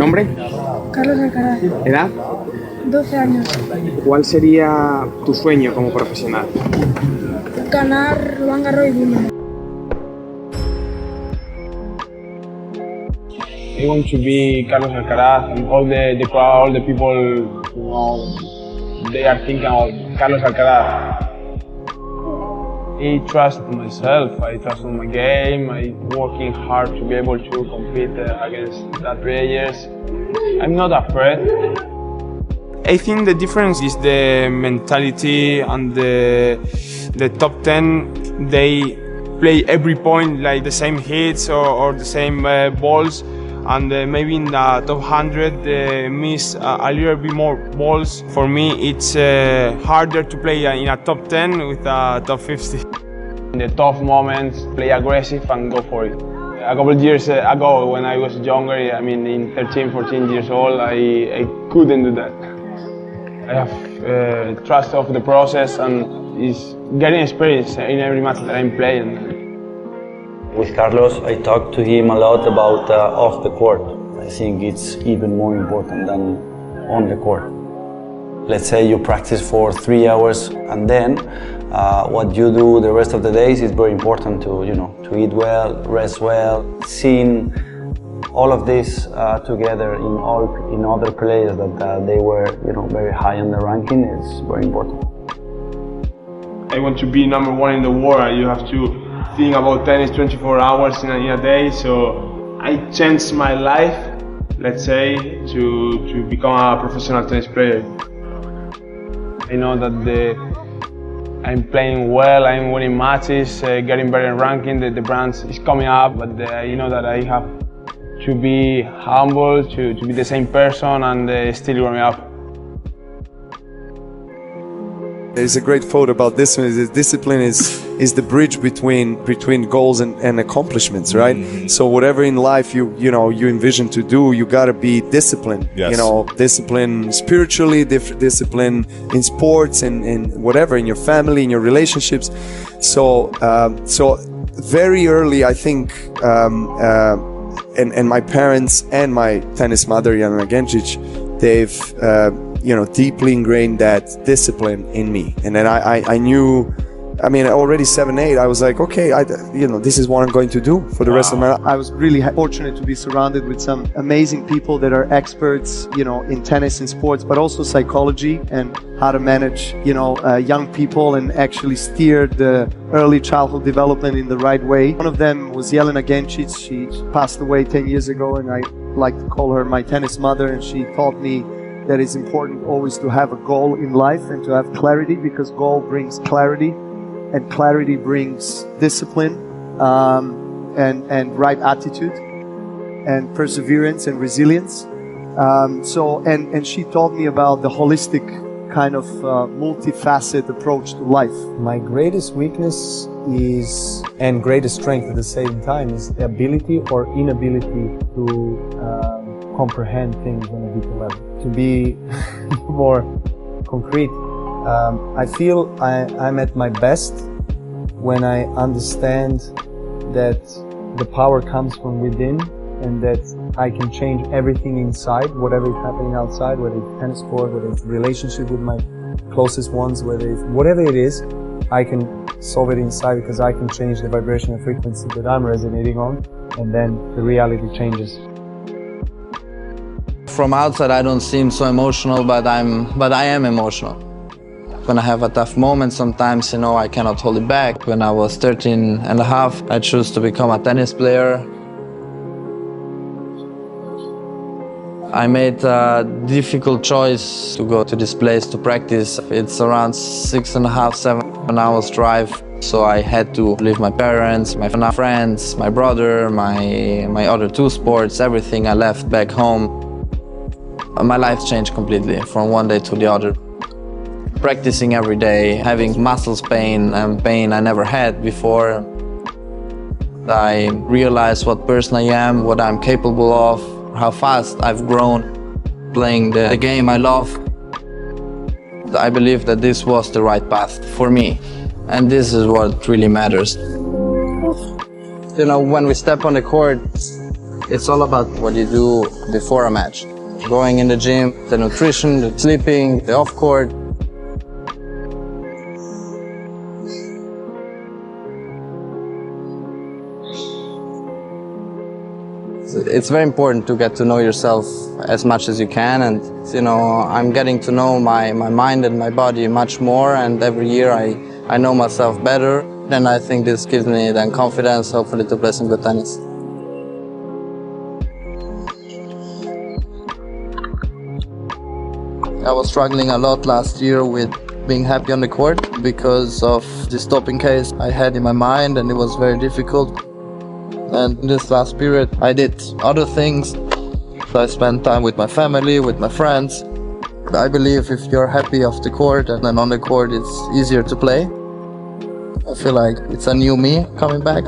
¿Nombre? Carlos Alcaraz, ¿Edad? 12 años. ¿Cuál sería tu sueño como profesional? Ganar Roland Garros y Wimbledon. I want to be Carlos Alcaraz, and all the crowd, all the people, they are thinking about Carlos Alcaraz. I trust myself, I trust on my game, I'm working hard to be able to compete against that players. I'm not afraid. I think the difference is the mentality, and the top 10, they play every point like the same hits or the same balls, and maybe in the top 100 they miss a little bit more balls. For me it's harder to play in a top 10 with a top 50. In the tough moments, play aggressive and go for it. A couple of years ago, when I was younger, I mean in 13, 14 years old, I couldn't do that. I have trust of the process and is getting experience in every match that I'm playing. With Carlos, I talked to him a lot about off the court. I think it's even more important than on the court. Let's say you practice for 3 hours, and then what you do the rest of the days is very important to eat well, rest well. Seeing all of this together in other players that they were very high on the ranking is very important. I want to be number one in the world. You have to think about tennis 24 hours in a day, so I changed my life, let's say, to become a professional tennis player. I know that I'm playing well, I'm winning matches, getting better in ranking, the brand is coming up, but you know that I have to be humble, to be the same person and still growing up. There's a great quote about this one. Is discipline is the bridge between goals and accomplishments, right? Mm-hmm. So whatever in life you envision to do, you gotta be disciplined. Yes. Discipline spiritually, discipline in sports and whatever, in your family, in your relationships. So very early, I think, and my parents and my tennis mother, Jannik Sinner, they've deeply ingrained that discipline in me. And then I knew, already 7, 8, I was like, okay, this is what I'm going to do for the rest of my life. I was really fortunate to be surrounded with some amazing people that are experts, in tennis and sports, but also psychology and how to manage, young people and actually steer the early childhood development in the right way. One of them was Jannik Sinner. She passed away 10 years ago, and I like to call her my tennis mother, and she taught me that it's important always to have a goal in life and to have clarity, because goal brings clarity, and clarity brings discipline and right attitude and perseverance and resilience. And she taught me about the holistic kind of multifaceted approach to life. My greatest weakness is, and greatest strength at the same time, is the ability or inability to comprehend things on a deeper level. To be more concrete, I feel I'm at my best when I understand that the power comes from within, and that I can change everything inside, whatever is happening outside, whether it's tennis court, whether it's relationship with my closest ones, whatever it is, I can solve it inside, because I can change the vibration and frequency that I'm resonating on, and then the reality changes. From outside I don't seem so emotional, but I am emotional. When I have a tough moment, sometimes I cannot hold it back. When I was 13 and a half, I chose to become a tennis player. I made a difficult choice to go to this place to practice. It's around 6.5, 7 hours drive. So I had to leave my parents, my friends, my brother, my other 2 sports, everything I left back home. My life changed completely from one day to the other. Practicing every day, having muscles pain and pain I never had before. I realized what person I am, what I'm capable of, how fast I've grown playing the game I love. I believe that this was the right path for me, and this is what really matters. When we step on the court, It's all about what you do before a match. Going in the gym, the nutrition, the sleeping, the off-court. It's very important to get to know yourself as much as you can, and I'm getting to know my mind and my body much more, and every year I know myself better, and I think this gives me then confidence, hopefully, to play some good tennis. I was struggling a lot last year with being happy on the court because of this doping case I had in my mind, and it was very difficult. And in this last period, I did other things. So I spent time with my family, with my friends. I believe if you're happy off the court and then on the court, it's easier to play. I feel like it's a new me coming back.